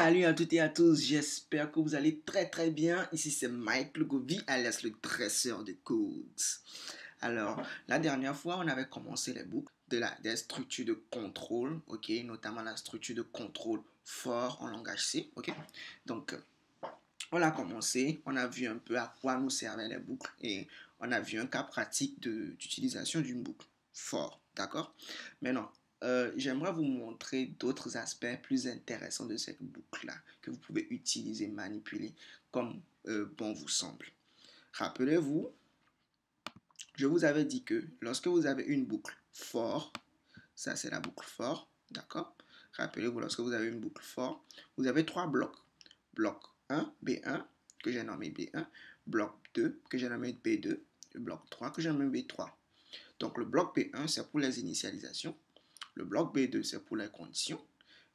Salut à toutes et à tous, j'espère que vous allez très bien. Ici c'est Mike le Gobi, alias le dresseur de codes. Alors, la dernière fois, on avait commencé les boucles des structures de contrôle, ok, notamment la structure de contrôle for en langage C, ok. Donc, on a commencé, on a vu un peu à quoi nous servaient les boucles et on a vu un cas pratique d'utilisation d'une boucle for, d'accord. Maintenant, j'aimerais vous montrer d'autres aspects plus intéressants de cette boucle-là que vous pouvez utiliser, manipuler comme bon vous semble. Rappelez-vous, je vous avais dit que lorsque vous avez une boucle for, ça c'est la boucle for, d'accord? Rappelez-vous, lorsque vous avez une boucle for, vous avez trois blocs. Bloc 1, B1, que j'ai nommé B1, bloc 2, que j'ai nommé B2, et bloc 3, que j'ai nommé B3. Donc le bloc B1, c'est pour les initialisations. Le bloc B2, c'est pour les conditions.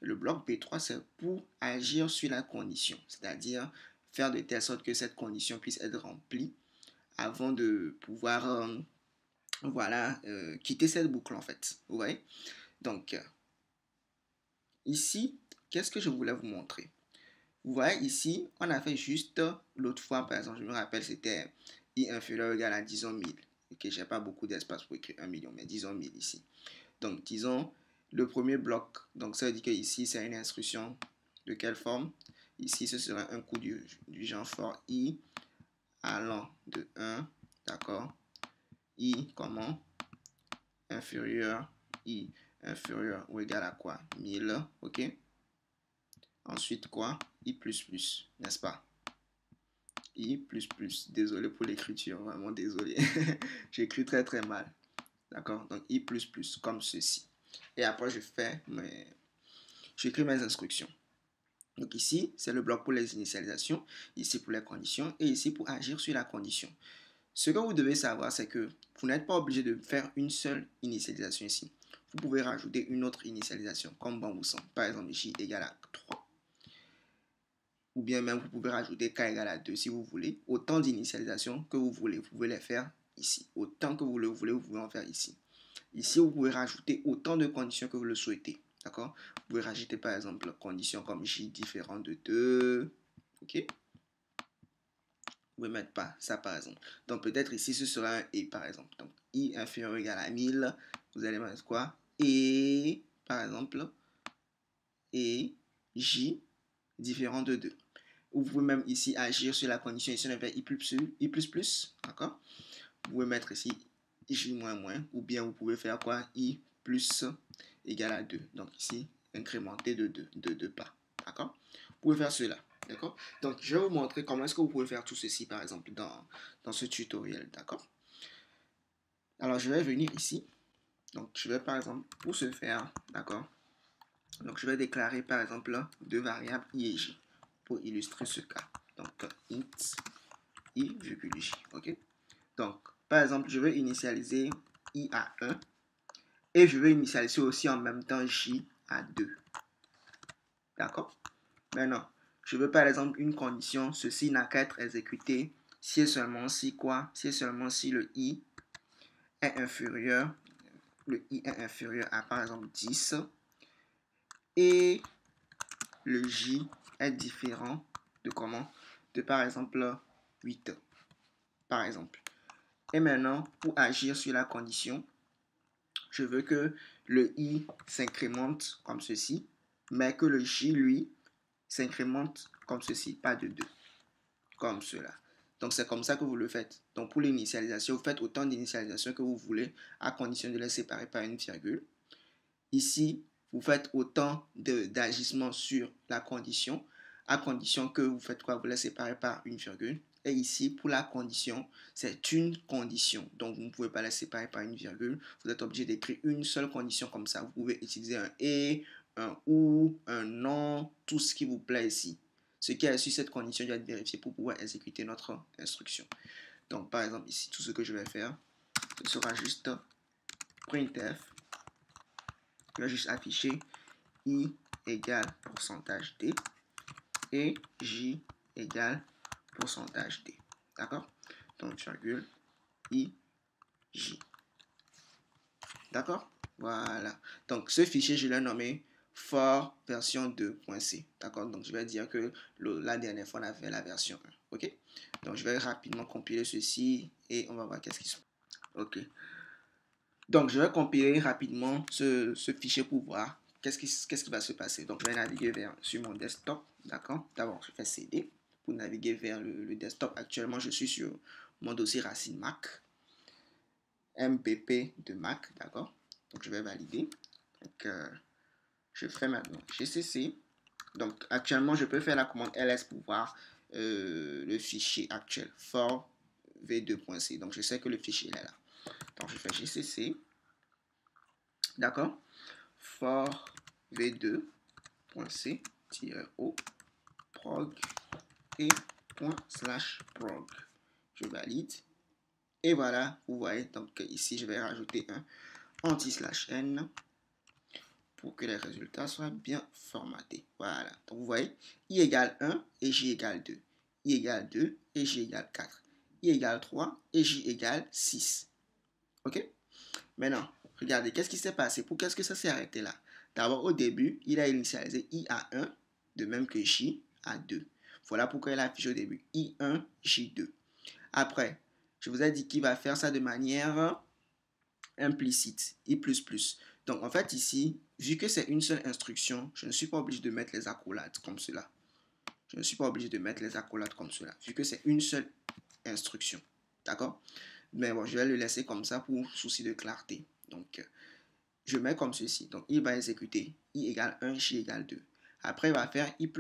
Et le bloc B3, c'est pour agir sur la condition, c'est-à-dire faire de telle sorte que cette condition puisse être remplie avant de pouvoir quitter cette boucle en fait. Vous voyez? Donc, ici, qu'est-ce que je voulais vous montrer? Vous voyez ici, on a fait juste l'autre fois, par exemple, je me rappelle, c'était i inférieur ou égal à disons 1000. Ok, j'ai pas beaucoup d'espace pour écrire 1 million, mais disons 1000 ici. Donc, disons le premier bloc. Donc, ça veut dire que ici, c'est une instruction de quelle forme? Ici, ce sera un coup du genre for i allant de 1, d'accord? I, comment? Inférieur, i inférieur ou égal à quoi? 1000, ok? Ensuite, quoi? I++, n'est-ce pas? I++, désolé pour l'écriture, vraiment désolé. J'écris très mal, d'accord? Donc, I++, comme ceci. Et après, j'écris mes instructions. Donc ici, c'est le bloc pour les initialisations, ici pour les conditions, et ici pour agir sur la condition. Ce que vous devez savoir, c'est que vous n'êtes pas obligé de faire une seule initialisation ici. Vous pouvez rajouter une autre initialisation, comme bon vous semble. Par exemple, j égale à 3. Ou bien même, vous pouvez rajouter k égale à 2 si vous voulez. Autant d'initialisations que vous voulez. Vous pouvez les faire ici. Autant que vous le voulez, vous pouvez en faire ici. Ici, vous pouvez rajouter autant de conditions que vous le souhaitez. D'accord? Vous pouvez rajouter par exemple conditions comme j différent de 2. Ok? Vous pouvez mettre pas ça par exemple. Donc peut-être ici ce sera un et par exemple. Donc i inférieur ou égal à 1000. Vous allez mettre quoi? Et par exemple. Et j différent de 2. Vous pouvez même ici agir sur la condition. Ici on avait i++. D'accord? Vous pouvez mettre ici j-, ou bien vous pouvez faire quoi? I plus égale à 2. Donc ici, incrémenter de 2 pas. D'accord? Vous pouvez faire cela. D'accord? Donc je vais vous montrer comment est-ce que vous pouvez faire tout ceci, par exemple, dans ce tutoriel. D'accord? Alors je vais venir ici. Donc je vais par exemple, pour ce faire, d'accord? Donc je vais déclarer par exemple deux variables i et j pour illustrer ce cas. Donc int i, j. Ok? Donc par exemple, je vais initialiser i à 1 et je vais initialiser aussi en même temps j à 2. D'accord? Maintenant, je veux par exemple une condition, ceci n'a qu'à être exécuté si et seulement si quoi? Si et seulement si le i est inférieur à par exemple 10 et le j est différent de comment? De par exemple 8. Par exemple. Et maintenant, pour agir sur la condition, je veux que le i s'incrémente comme ceci, mais que le j, lui, s'incrémente comme ceci, pas de 2, comme cela. Donc, c'est comme ça que vous le faites. Donc, pour l'initialisation, vous faites autant d'initialisation que vous voulez, à condition de les séparer par une virgule. Ici, vous faites autant d'agissements sur la condition, à condition que vous faites quoi? Vous les séparez par une virgule. Et ici, pour la condition, c'est une condition. Donc, vous ne pouvez pas la séparer par une virgule. Vous êtes obligé d'écrire une seule condition comme ça. Vous pouvez utiliser un et, un ou, un non, tout ce qui vous plaît ici. Ce qui est sur cette condition doit être vérifié pour pouvoir exécuter notre instruction. Donc, par exemple, ici, tout ce que je vais faire, ce sera juste printf. Je vais juste afficher i égale pourcentage d et j égale pourcentage d. D'accord? Donc, virgule i, j. D'accord? Voilà. Donc, ce fichier, je l'ai nommé for version 2.c. D'accord? Donc, je vais dire que la dernière fois, on a fait la version 1. OK? Donc, je vais rapidement compiler ceci et on va voir qu'est-ce qui se passe. OK. Donc, je vais compiler rapidement ce fichier pour voir qu'est-ce qui va se passer. Donc, je vais naviguer sur mon desktop. D'accord? D'abord, je fais CD pour naviguer vers le desktop. Actuellement, je suis sur mon dossier Racine Mac. MPP de Mac. D'accord? Donc, je vais valider. Donc, je ferai maintenant GCC. Donc, actuellement, je peux faire la commande ls pour voir le fichier actuel for v2.c. Donc, je sais que le fichier est là. Donc, je fais GCC. D'accord? For v2.c-o prog et ./prog. Je valide. Et voilà, vous voyez, donc ici, je vais rajouter un anti/n pour que les résultats soient bien formatés. Voilà, donc vous voyez, i égale 1 et j égale 2. I égale 2 et j égale 4. I égale 3 et j égale 6. OK? Maintenant, regardez, qu'est-ce qui s'est passé? Pourquoi est-ce que ça s'est arrêté là? D'abord, au début, il a initialisé i à 1, de même que j à 2. Voilà pourquoi il a affiché au début i1, j2. Après, je vous ai dit qu'il va faire ça de manière implicite, i++. Donc, en fait, ici, vu que c'est une seule instruction, je ne suis pas obligé de mettre les accolades comme cela. Je ne suis pas obligé de mettre les accolades comme cela, vu que c'est une seule instruction. D'accord? Mais bon, je vais le laisser comme ça pour souci de clarté. Donc, je mets comme ceci. Donc, il va exécuter i égale 1, j égale 2. Après, il va faire i++,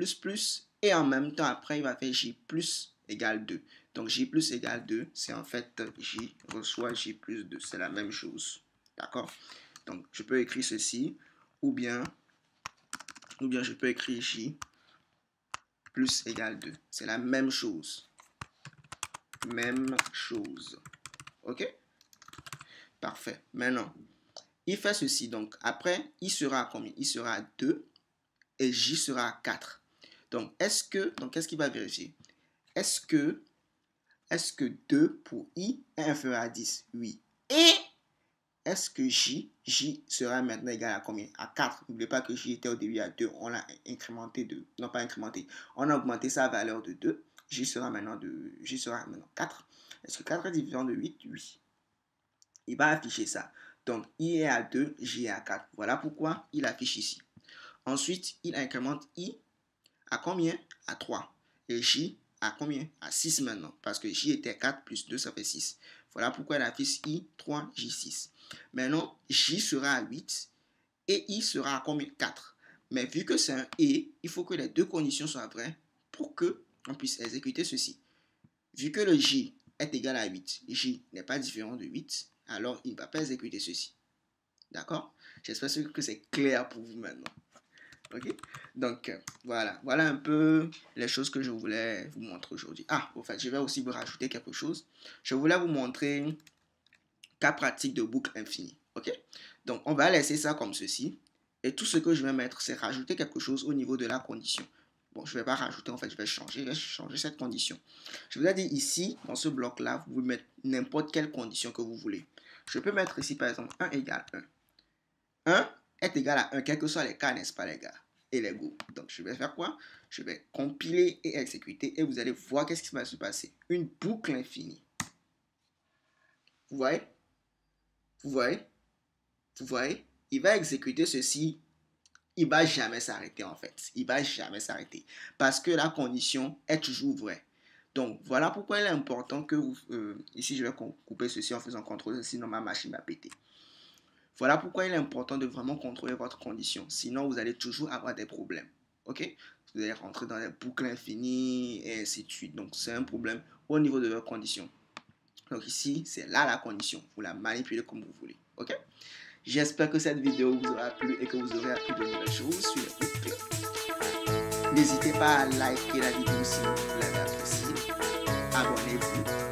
et en même temps, après, il va faire j plus égale 2. Donc, j plus égale 2, c'est en fait j reçoit j plus 2. C'est la même chose. D'accord? Donc, je peux écrire ceci, ou bien je peux écrire j plus égale 2. C'est la même chose. Même chose. OK? Parfait. Maintenant, il fait ceci. Donc, après, i sera à combien? I sera à 2 et j sera à 4. Donc, qu'est-ce qu'il va vérifier? Est-ce que 2 pour i est inférieur à 10? Oui. Et est-ce que j sera maintenant égal à combien? À 4. N'oubliez pas que j était au début à 2. On l'a incrémenté de... Non, pas incrémenté. On a augmenté sa valeur de 2. J sera maintenant 4. Est-ce que 4 est différent de 8? Oui. Il va afficher ça. Donc, i est à 2, j est à 4. Voilà pourquoi il affiche ici. Ensuite, il incrémente i à combien? À 3. Et j à combien? À 6 maintenant. Parce que j était 4 plus 2, ça fait 6. Voilà pourquoi il affiche i 3, j 6. Maintenant, j sera à 8 et i sera à combien? 4. Mais vu que c'est un et, il faut que les deux conditions soient vraies pour qu'on puisse exécuter ceci. Vu que le j est égal à 8, j n'est pas différent de 8, alors il ne va pas exécuter ceci. D'accord? J'espère que c'est clair pour vous maintenant. Ok? Donc, voilà un peu les choses que je voulais vous montrer aujourd'hui. Ah, en fait, je vais aussi vous rajouter quelque chose. Je voulais vous montrer cas pratique de boucle infinie. Ok? Donc, on va laisser ça comme ceci. Et tout ce que je vais mettre, c'est rajouter quelque chose au niveau de la condition. Bon, je ne vais pas rajouter, en fait, je vais changer cette condition. Je vous ai dit ici, dans ce bloc-là, vous pouvez mettre n'importe quelle condition que vous voulez. Je peux mettre ici, par exemple, 1 égale 1. 1 est égal à 1, quels que soient les cas, n'est-ce pas, les gars? Et les go. Donc, je vais faire quoi? Je vais compiler et exécuter et vous allez voir qu'est-ce qui va se passer. Une boucle infinie. Vous voyez? Vous voyez? Vous voyez? Il va exécuter ceci. Il ne va jamais s'arrêter, en fait. Il ne va jamais s'arrêter. Parce que la condition est toujours vraie. Donc, voilà pourquoi il est important que vous... ici, je vais couper ceci en faisant CTRL, sinon ma machine va péter. Voilà pourquoi il est important de vraiment contrôler votre condition. Sinon, vous allez toujours avoir des problèmes. OK? Vous allez rentrer dans des boucles infinies et ainsi de suite. Donc, c'est un problème au niveau de votre condition. Donc, ici, c'est là la condition. Vous la manipulez comme vous voulez. OK? J'espère que cette vidéo vous aura plu et que vous aurez appris de nouvelles choses sur les boucles. N'hésitez pas à liker la vidéo si vous l'avez appréciée. Abonnez-vous.